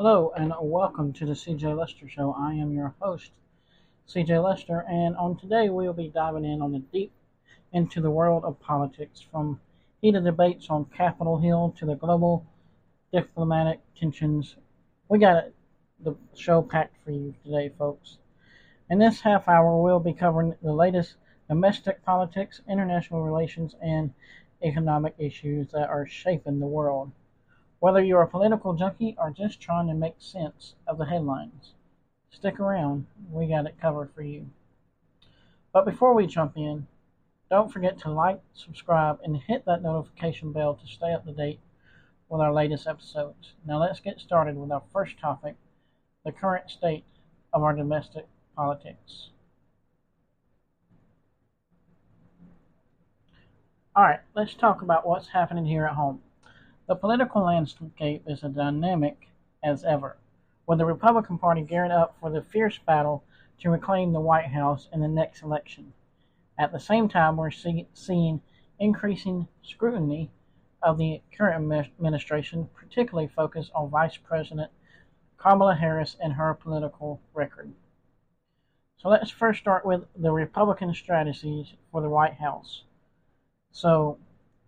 Hello and welcome to the CJ Lester Show. I am your host, CJ Lester, and on today we'll be diving in on the deep into the world of politics, from heated debates on Capitol Hill to the global diplomatic tensions. We got the show packed for you today, folks. In this half hour, we'll be covering the latest domestic politics, international relations, and economic issues that are shaping the world. Whether you're a political junkie or just trying to make sense of the headlines, stick around. We got it covered for you. But before we jump in, don't forget to like, subscribe, and hit that notification bell to stay up to date with our latest episodes. Now let's get started with our first topic, the current state of our domestic politics. Alright, let's talk about what's happening here at home. The political landscape is as dynamic as ever, with the Republican Party gearing up for the fierce battle to reclaim the White House in the next election. At the same time, we're seeing increasing scrutiny of the current administration, particularly focused on Vice President Kamala Harris and her political record. So let's first start with the Republican strategies for the White House. So,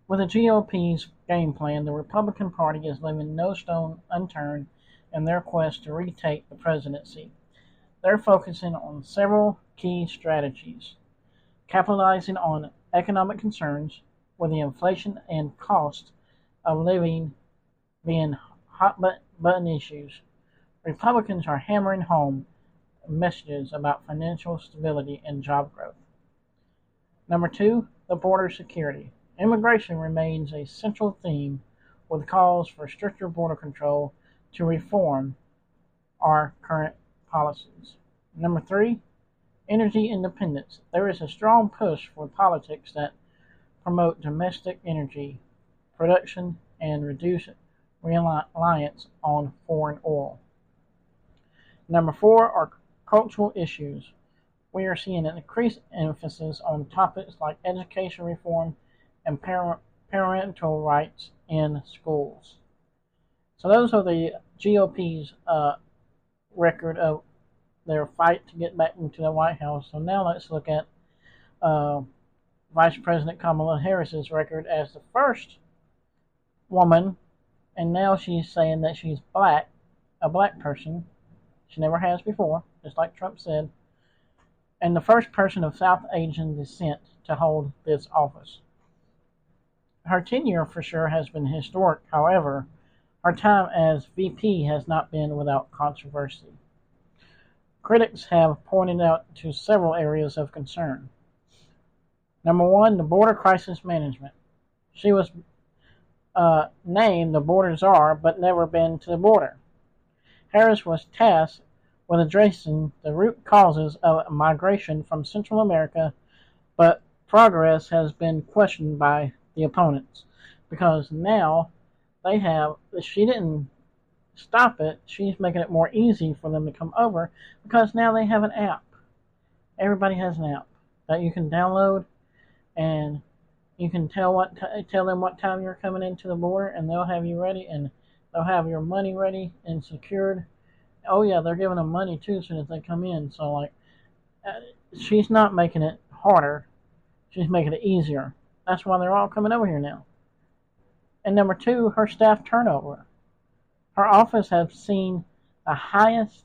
with the GOP's game plan, the Republican Party is leaving no stone unturned in their quest to retake the presidency. They're focusing on several key strategies, capitalizing on economic concerns, with the inflation and cost of living being hot button issues. Republicans are hammering home messages about financial stability and job growth. Number two, the border security. Immigration remains a central theme, with calls for stricter border control to reform our current policies. Number three, energy independence. There is a strong push for politics that promote domestic energy production and reduce reliance on foreign oil. Number four are cultural issues. We are seeing an increased emphasis on topics like education reform and parental rights in schools. So those are the GOP's record of their fight to get back into the White House. So now let's look at Vice President Kamala Harris's record as the first woman, and now she's saying that she's a black person. She never has before, just like Trump said, and the first person of South Asian descent to hold this office. Her tenure for sure has been historic. However, her time as VP has not been without controversy. Critics have pointed out to several areas of concern. Number one, the border crisis management. She was named the border czar, but never been to the border. Harris was tasked with addressing the root causes of migration from Central America, but progress has been questioned by the opponents, because now she didn't stop it, she's making it more easy for them to come over, because now they have an app. Everybody has an app that you can download, and you can tell them what time you're coming into the border, and they'll have you ready, and they'll have your money ready and secured. Oh yeah, they're giving them money too as soon as they come in. So she's not making it harder, she's making it easier. That's why they're all coming over here now. And number two, her staff turnover. Her office has seen the highest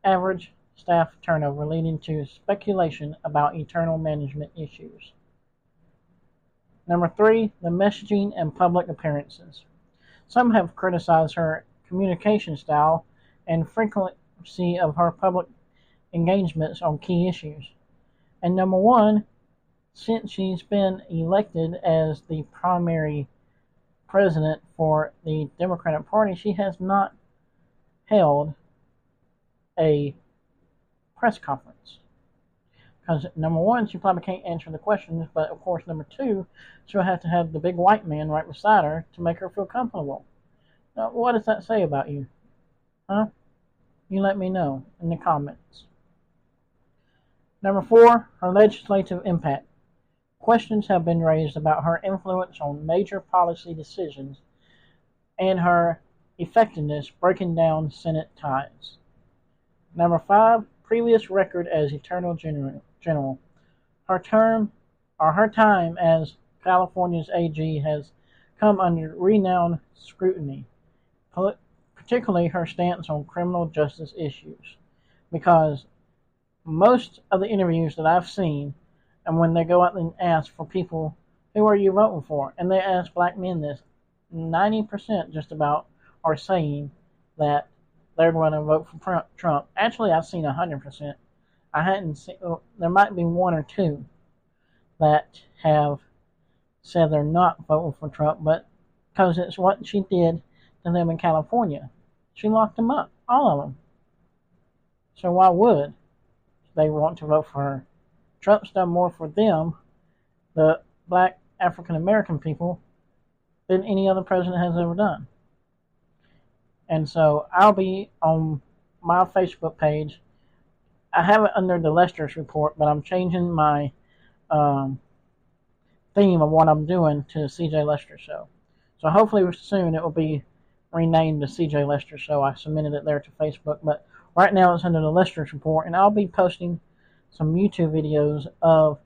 average staff turnover, leading to speculation about internal management issues. Number three, the messaging and public appearances. Some have criticized her communication style and frequency of her public engagements on key issues. And number one, since she's been elected as the primary president for the Democratic Party, she has not held a press conference. Because number one, she probably can't answer the questions, but of course number two, she'll have to have the big white man right beside her to make her feel comfortable. Now, what does that say about you? Huh? You let me know in the comments. Number four, her legislative impact. Questions have been raised about her influence on major policy decisions and her effectiveness breaking down Senate ties. Number 5, previous record as Attorney General. Her term or her time as California's AG has come under renowned scrutiny, particularly her stance on criminal justice issues, because most of the interviews that I've seen, and when they go out and ask for people, who are you voting for? And they ask black men this, 90% just about are saying that they're going to vote for Trump. Actually, I've seen 100%. I hadn't seen, there might be one or two that have said they're not voting for Trump, but because it's what she did to them in California. She locked them up, all of them. So why would they want to vote for her? Trump's done more for them, the black African American people, than any other president has ever done. And so I'll be on my Facebook page. I have it under the LESTER report, but I'm changing my theme of what I'm doing to the CJ Lester Show. So hopefully soon it will be renamed the CJ Lester Show. I submitted it there to Facebook, but right now it's under the Lester report, and I'll be posting some YouTube videos of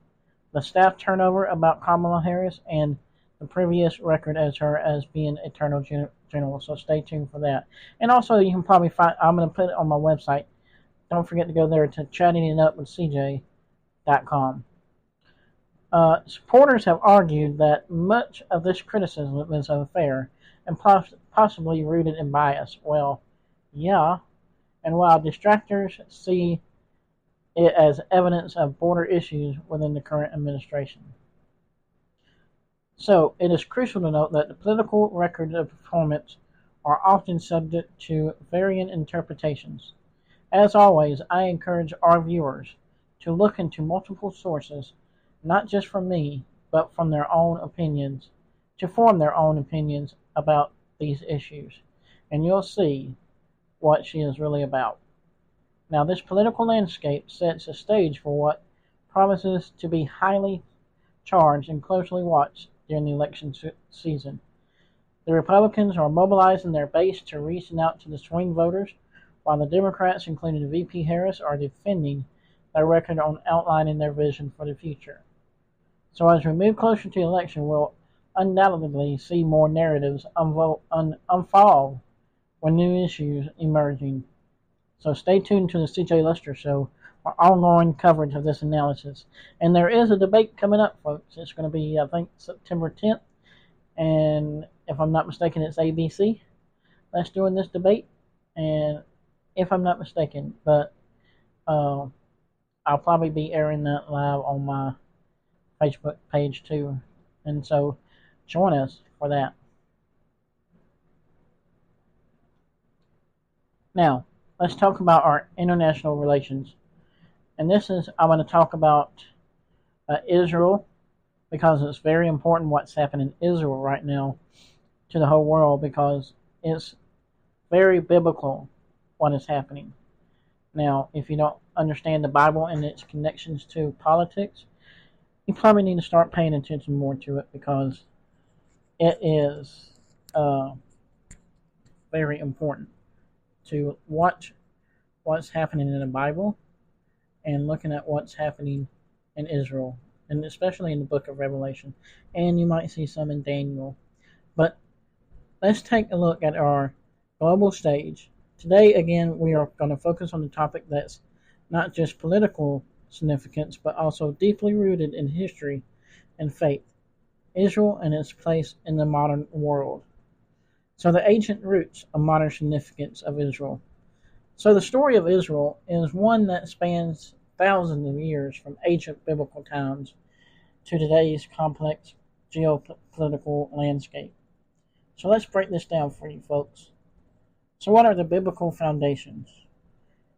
the staff turnover about Kamala Harris and the previous record as her as being Attorney General. So stay tuned for that. And also you can probably find, I'm going to put it on my website. Don't forget to go there to chattingitupwithcj.com. Supporters have argued that much of this criticism is unfair and possibly rooted in bias. Well, yeah, and while detractors see it as evidence of border issues within the current administration. So, it is crucial to note that the political records of performance are often subject to varying interpretations. As always, I encourage our viewers to look into multiple sources, not just from me, but from their own opinions, to form their own opinions about these issues, and you'll see what she is really about. Now, this political landscape sets a stage for what promises to be highly charged and closely watched during the election season. The Republicans are mobilizing their base to reach out to the swing voters, while the Democrats, including VP Harris, are defending their record on outlining their vision for the future. So as we move closer to the election, we'll undoubtedly see more narratives unfold with new issues emerging. So stay tuned to the CJ Lester Show for ongoing coverage of this analysis. And there is a debate coming up, folks. It's going to be, I think, September 10th. And if I'm not mistaken, it's ABC that's doing this debate. And if I'm not mistaken, but I'll probably be airing that live on my Facebook page too. And so join us for that. Now, let's talk about our international relations. And this is, I'm going to talk about Israel, because it's very important what's happening in Israel right now to the whole world, because it's very biblical what is happening. Now, if you don't understand the Bible and its connections to politics, you probably need to start paying attention more to it, because it is very important to watch what's happening in the Bible and looking at what's happening in Israel, and especially in the book of Revelation. And you might see some in Daniel. But let's take a look at our global stage. Today, again, we are going to focus on the topic that's not just political significance, but also deeply rooted in history and faith. Israel and its place in the modern world. So the ancient roots of modern significance of Israel. So the story of Israel is one that spans thousands of years, from ancient biblical times to today's complex geopolitical landscape. So let's break this down for you, folks. So what are the biblical foundations?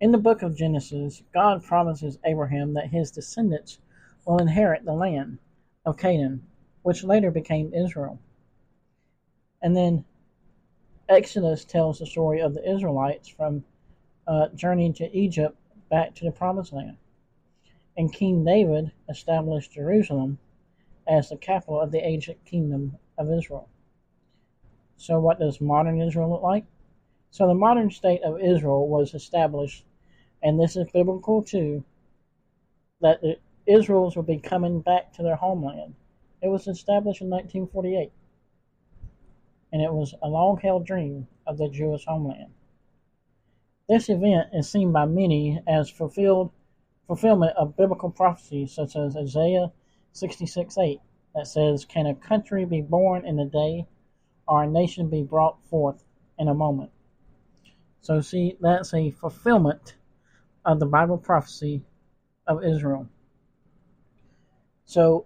In the book of Genesis, God promises Abraham that his descendants will inherit the land of Canaan, which later became Israel. And then Exodus tells the story of the Israelites from journeying to Egypt back to the Promised Land. And King David established Jerusalem as the capital of the ancient kingdom of Israel. So what does modern Israel look like? So the modern state of Israel was established, and this is biblical too, that the Israels will be coming back to their homeland. It was established in 1948, and it was a long-held dream of the Jewish homeland. This event is seen by many as fulfillment of biblical prophecies such as Isaiah 66:8 that says, "Can a country be born in a day, or a nation be brought forth in a moment?" So see, that's a fulfillment of the Bible prophecy of Israel. So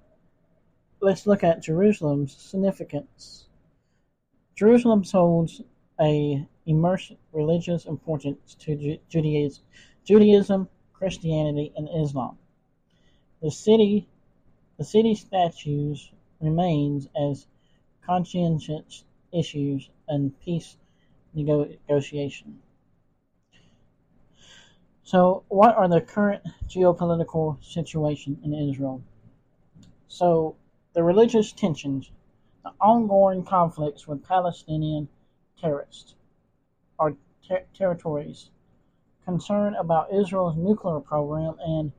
let's look at Jerusalem's significance. Jerusalem holds a immense religious importance to Judaism, Christianity, and Islam. The city statues remains as conscientious issues and peace negotiation. So, what are the current geopolitical situation in Israel? So, the religious tensions, the ongoing conflicts with Palestinian terrorists or territories, concern about Israel's nuclear program and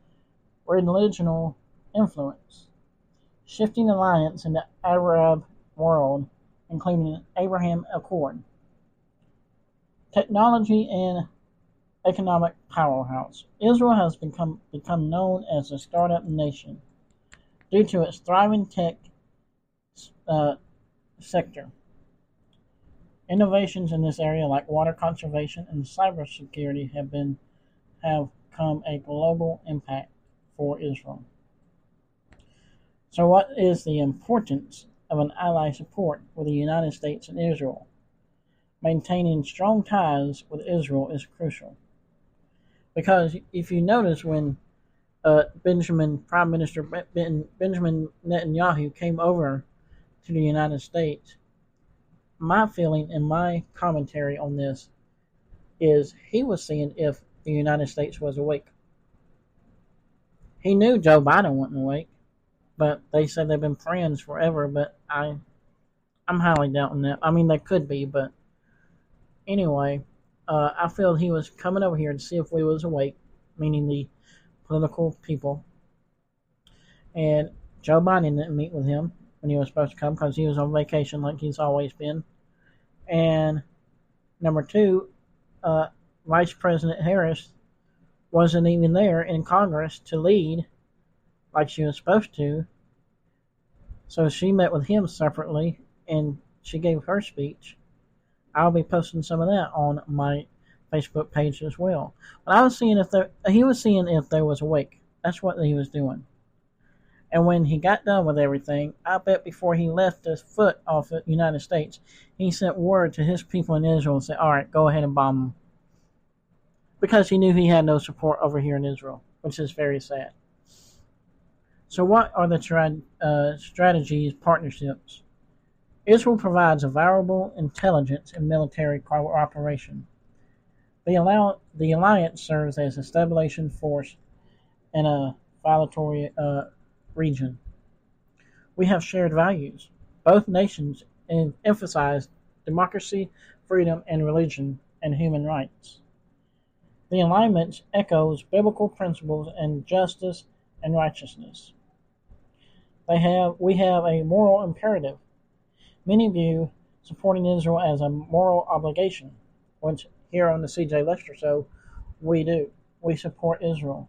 regional influence, shifting alliance in the Arab world, including the Abraham Accord, technology and economic powerhouse. Israel has become known as a startup nation due to its thriving tech sector. Innovations in this area, like water conservation and cybersecurity, have come a global impact for Israel. So, what is the importance of an ally support for the United States and Israel? Maintaining strong ties with Israel is crucial. Because if you notice, when Prime Minister Benjamin Netanyahu came over to the United States, my feeling and my commentary on this is he was seeing if the United States was awake. He knew Joe Biden wasn't awake, but they said they've been friends forever, but I'm highly doubting that. I mean, they could be, but anyway, I feel he was coming over here to see if we was awake, meaning the political people. And Joe Biden didn't meet with him when he was supposed to come because he was on vacation like he's always been. And number two, Vice President Harris wasn't even there in Congress to lead like she was supposed to. So she met with him separately and she gave her speech. I'll be posting some of that on my Facebook page as well. But I was seeing he was seeing if they was awake. That's what he was doing. And when he got done with everything, I bet before he left his foot off the United States, he sent word to his people in Israel and said, "All right, go ahead and bomb them." Because he knew he had no support over here in Israel, which is very sad. So what are the strategies, partnerships? Israel provides a valuable intelligence and military cooperation. The alliance serves as a stabilization force in a volatile region. We have shared values. Both nations emphasize democracy, freedom, and religion, and human rights. The alignment echoes biblical principles and justice and righteousness. We have a moral imperative. Many view supporting Israel as a moral obligation, which here on the CJ Lester Show, we do. We support Israel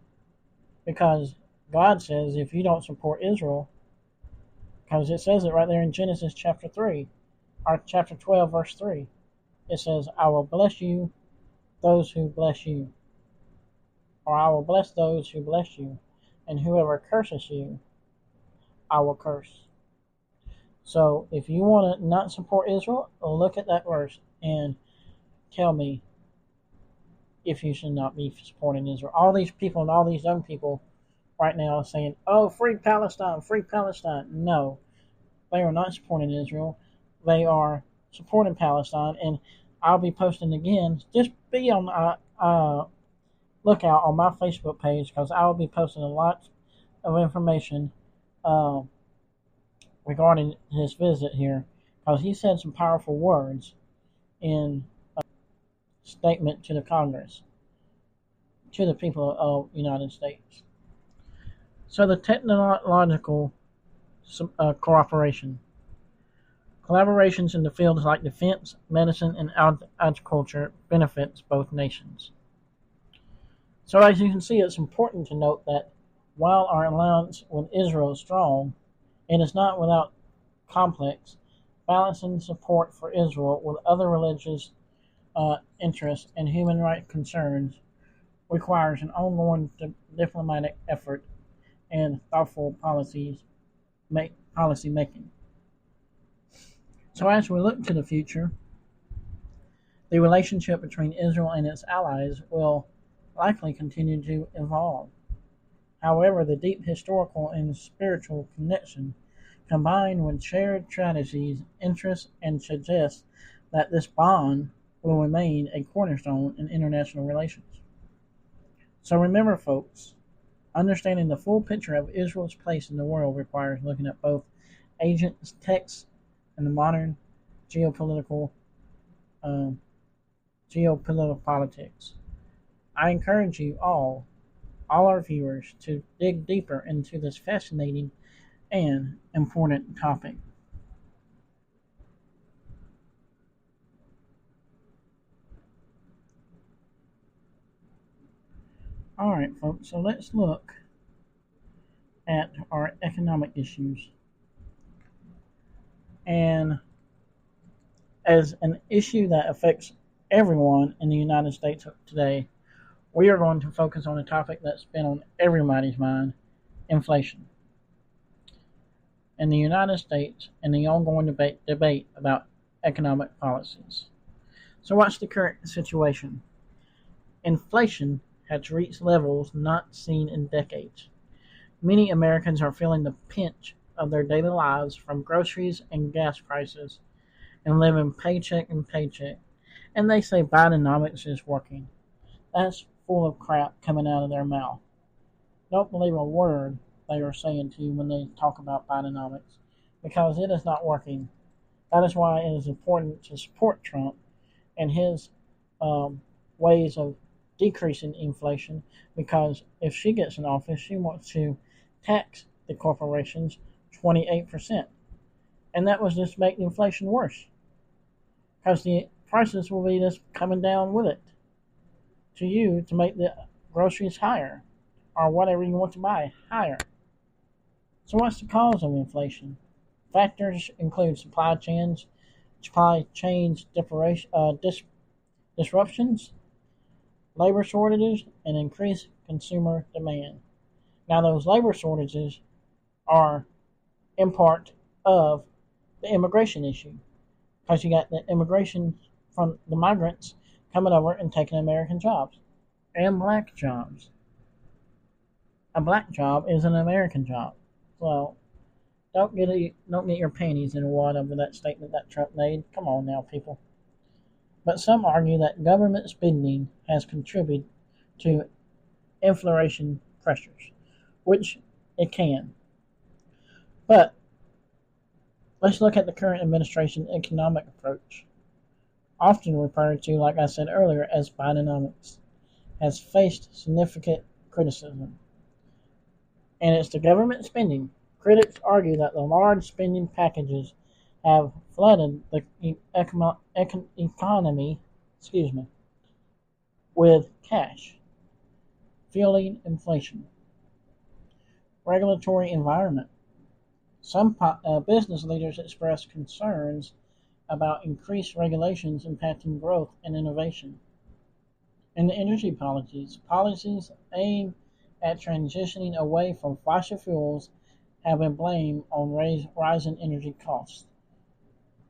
because God says if you don't support Israel, because it says it right there in Genesis chapter 3, or chapter 12, verse 3, it says, "I will bless you, those who bless you," or "I will bless those who bless you, and whoever curses you, I will curse." So if you want to not support Israel, look at that verse and tell me if you should not be supporting Israel. All these people and all these young people right now are saying, "Oh, free Palestine, free Palestine." No, they are not supporting Israel. They are supporting Palestine, and I'll be posting again. Just be on lookout on my Facebook page because I will be posting a lot of information regarding his visit here, because he said some powerful words in statement to the Congress, to the people of the United States. So the technological cooperation. Collaborations in the fields like defense, medicine, and agriculture benefits both nations. So as you can see, it's important to note that while our alliance with Israel is strong, it is not without complex. Balancing support for Israel with other religious interests and human rights concerns requires an ongoing diplomatic effort and thoughtful policy making. So as we look to the future, the relationship between Israel and its allies will likely continue to evolve. However, the deep historical and spiritual connection combined with shared strategies, interests, and suggests that this bond will remain a cornerstone in international relations. So remember, folks, understanding the full picture of Israel's place in the world requires looking at both ancient texts and the modern geopolitical politics. I encourage you all our viewers, to dig deeper into this fascinating and important topic. Alright, folks, so let's look at our economic issues. And as an issue that affects everyone in the United States today, we are going to focus on a topic that's been on everybody's mind: inflation. In the United States and the ongoing debate about economic policies. So what's the current situation? Inflation has reached levels not seen in decades. Many Americans are feeling the pinch of their daily lives from groceries and gas prices and living paycheck and paycheck. And they say Bidenomics is working. That's full of crap coming out of their mouth. Don't believe a word they are saying to you when they talk about Bidenomics, because it is not working. That is why it is important to support Trump and his ways of decreasing inflation, because if she gets in office, she wants to tax the corporations 28%. And that was just make inflation worse, because the prices will be just coming down with it to you to make the groceries higher, or whatever you want to buy higher. So what's the cause of inflation? Factors include supply chain disruptions, labor shortages, and increased consumer demand. Now those labor shortages are in part of the immigration issue, because you got the immigration from the migrants coming over and taking American jobs and black jobs. A black job is an American job. Well, don't get your panties in a wad over that statement that Trump made. Come on now, people. But some argue that government spending has contributed to inflation pressures, which it can. But let's look at the current administration economic approach, often referred to, like I said earlier, as Bidenomics, has faced significant criticism. And it's the government spending. Critics argue that the large spending packages have flooded the economy with cash, fueling inflation. Regulatory environment. Some business leaders express concerns about increased regulations impacting growth and innovation. And the energy policies aimed at transitioning away from fossil fuels have been blamed on rising energy costs.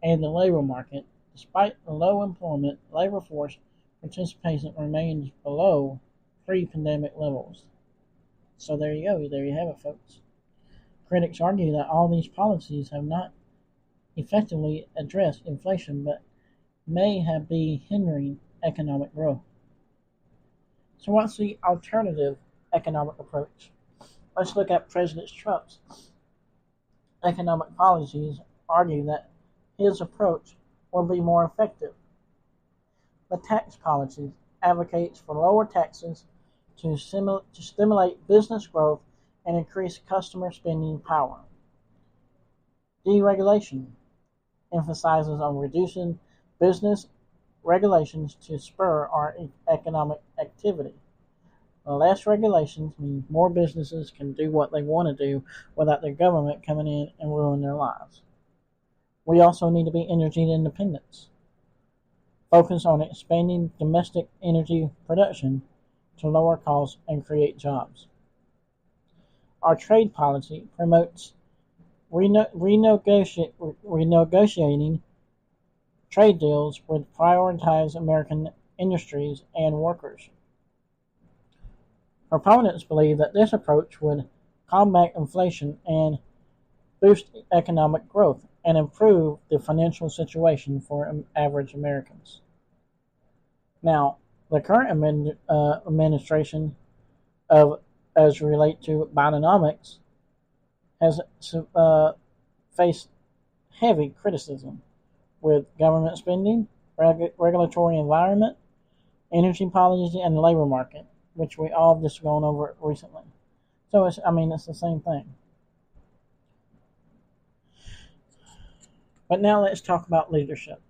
And the labor market, despite the low employment, labor force participation remains below pre-pandemic levels. So there you go. There you have it, folks. Critics argue that all these policies have not effectively addressed inflation, but may have been hindering economic growth. So what's the alternative economic approach? Let's look at President Trump's economic policies. Argue that his approach will be more effective. the tax policies, advocates for lower taxes to stimulate business growth and increase customer spending power. Deregulation emphasizes on reducing business regulations to spur our economic activity. Less regulations means more businesses can do what they want to do without the government coming in and ruining their lives. We also need to be energy independence. Focus on expanding domestic energy production to lower costs and create jobs. Our trade policy promotes renegotiating trade deals which prioritize American industries and workers. Proponents believe that this approach would combat inflation and boost economic growth and improve the financial situation for average Americans. Now, the current administration as relate to Bidenomics has faced heavy criticism with government spending, regulatory environment, energy policy, and the labor market, which we all have just gone over recently. So it's the same thing. But now let's talk about leadership.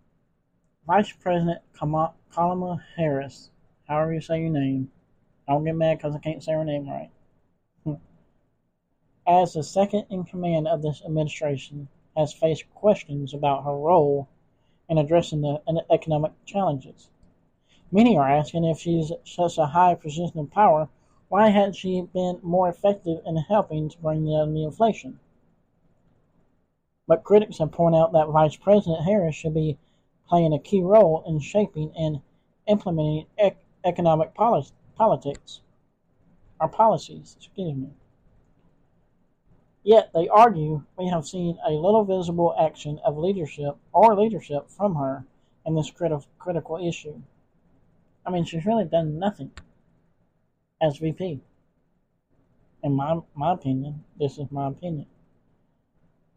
Vice President Kamala Harris, however you say your name, don't get mad because I can't say her name right, as the second in command of this administration, has faced questions about her role in addressing the economic challenges. Many are asking if she's such a high position of power, why hadn't she been more effective in helping to bring down the inflation? But critics have pointed out that Vice President Harris should be playing a key role in shaping and implementing economic policies. Yet they argue we have seen a little visible action of leadership from her in this critical issue. She's really done nothing as VP. In my opinion, this is my opinion.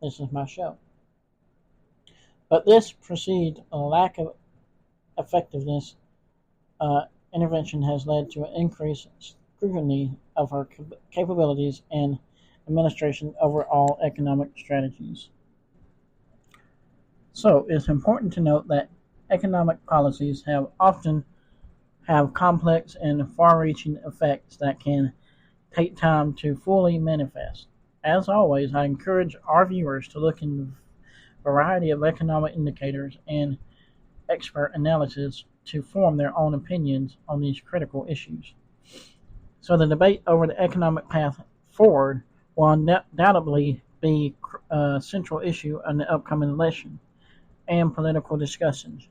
This is my show. But this precedes a lack of effectiveness intervention has led to an increased scrutiny of her capabilities and administration over all economic strategies. So it's important to note that economic policies often have complex and far-reaching effects that can take time to fully manifest. As always, I encourage our viewers to look into a variety of economic indicators and expert analysis to form their own opinions on these critical issues. So the debate over the economic path forward will undoubtedly be a central issue in the upcoming election and political discussions.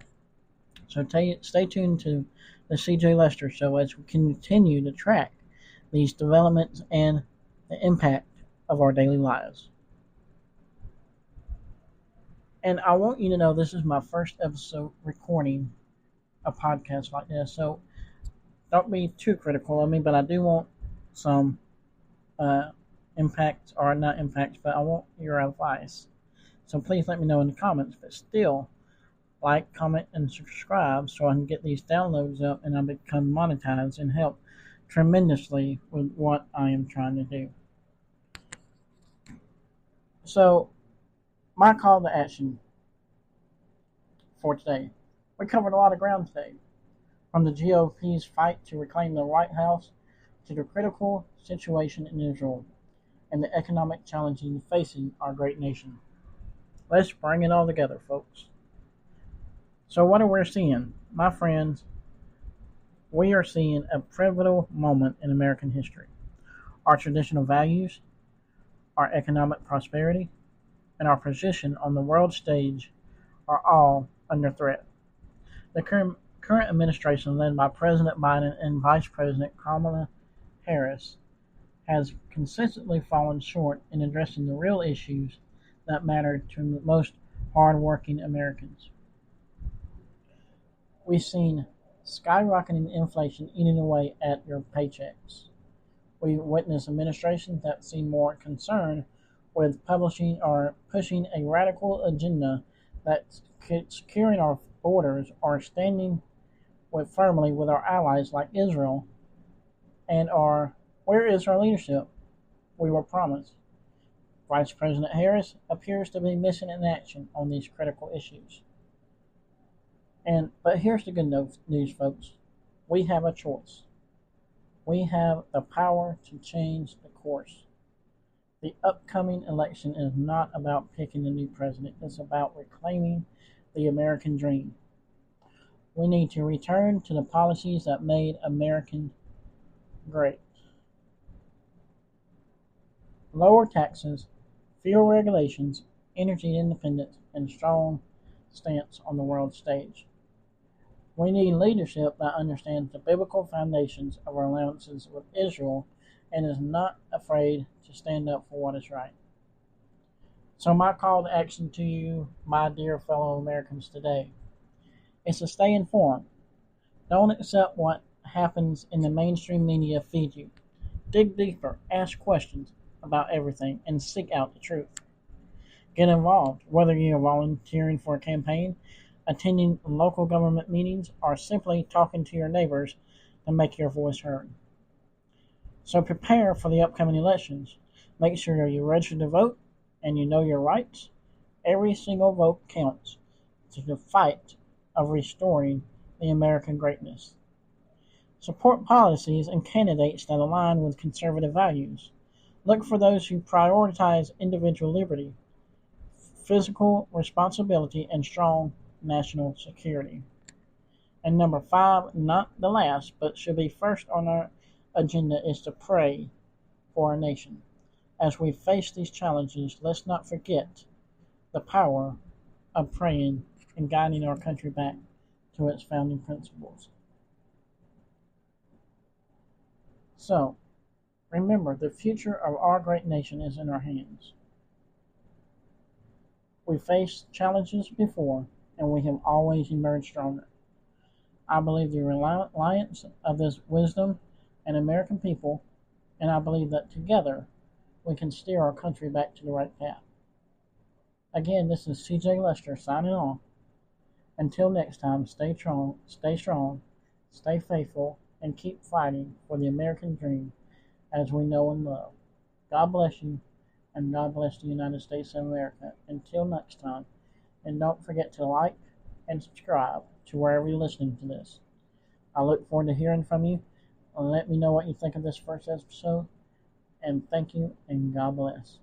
So stay tuned to the CJ Lester Show as we continue to track these developments and the impact of our daily lives. And I want you to know this is my first episode recording a podcast like this, so don't be too critical of me, but I do want some impacts, or not impacts, but I want your advice. So please let me know in the comments, but still, like, comment, and subscribe so I can get these downloads up and I become monetized and help tremendously with what I am trying to do. So, my call to action for today. We covered a lot of ground today, from the GOP's fight to reclaim the White House to the critical situation in Israel and the economic challenges facing our great nation. Let's bring it all together, folks. So what are we seeing? My friends, we are seeing a pivotal moment in American history. Our traditional values, our economic prosperity, and our position on the world stage are all under threat. The current administration, led by President Biden and Vice President Kamala Harris, has consistently fallen short in addressing the real issues that matter to most hard-working Americans. We've seen skyrocketing inflation eating away at your paychecks. We witnessed administrations that seem more concerned with publishing or pushing a radical agenda that's securing our borders or standing firmly with our allies like Israel and where is our leadership we were promised? Vice President Harris appears to be missing in action on these critical issues. But here's the good news, folks. We have a choice. We have the power to change the course. The upcoming election is not about picking a new president. It's about reclaiming the American dream. We need to return to the policies that made America great. Lower taxes, fewer regulations, energy independence, and strong stance on the world stage. We need leadership that understands the biblical foundations of our alliances with Israel and is not afraid to stand up for what is right. So my call to action to you, my dear fellow Americans today, is to stay informed. Don't accept what happens in the mainstream media feed you. Dig deeper, ask questions about everything, and seek out the truth. Get involved, whether you are volunteering for a campaign, attending local government meetings, or simply talking to your neighbors to make your voice heard. So prepare for the upcoming elections. Make sure you're registered to vote and you know your rights. Every single vote counts to the fight of restoring the American greatness. Support policies and candidates that align with conservative values. Look for those who prioritize individual liberty, physical responsibility, and strong national security. And number 5, not the last, but should be first on our agenda, is to pray for our nation. As we face these challenges, let's not forget the power of praying and guiding our country back to its founding principles. So, remember, the future of our great nation is in our hands. We faced challenges before, and we have always emerged stronger. I believe the reliance of this wisdom and American people, and I believe that together we can steer our country back to the right path. Again, this is CJ Lester signing off. Until next time, stay strong, stay faithful, and keep fighting for the American dream as we know and love. God bless you, and God bless the United States of America. Until next time, and don't forget to like and subscribe to wherever you're listening to this. I look forward to hearing from you, and let me know what you think of this first episode. And thank you, and God bless.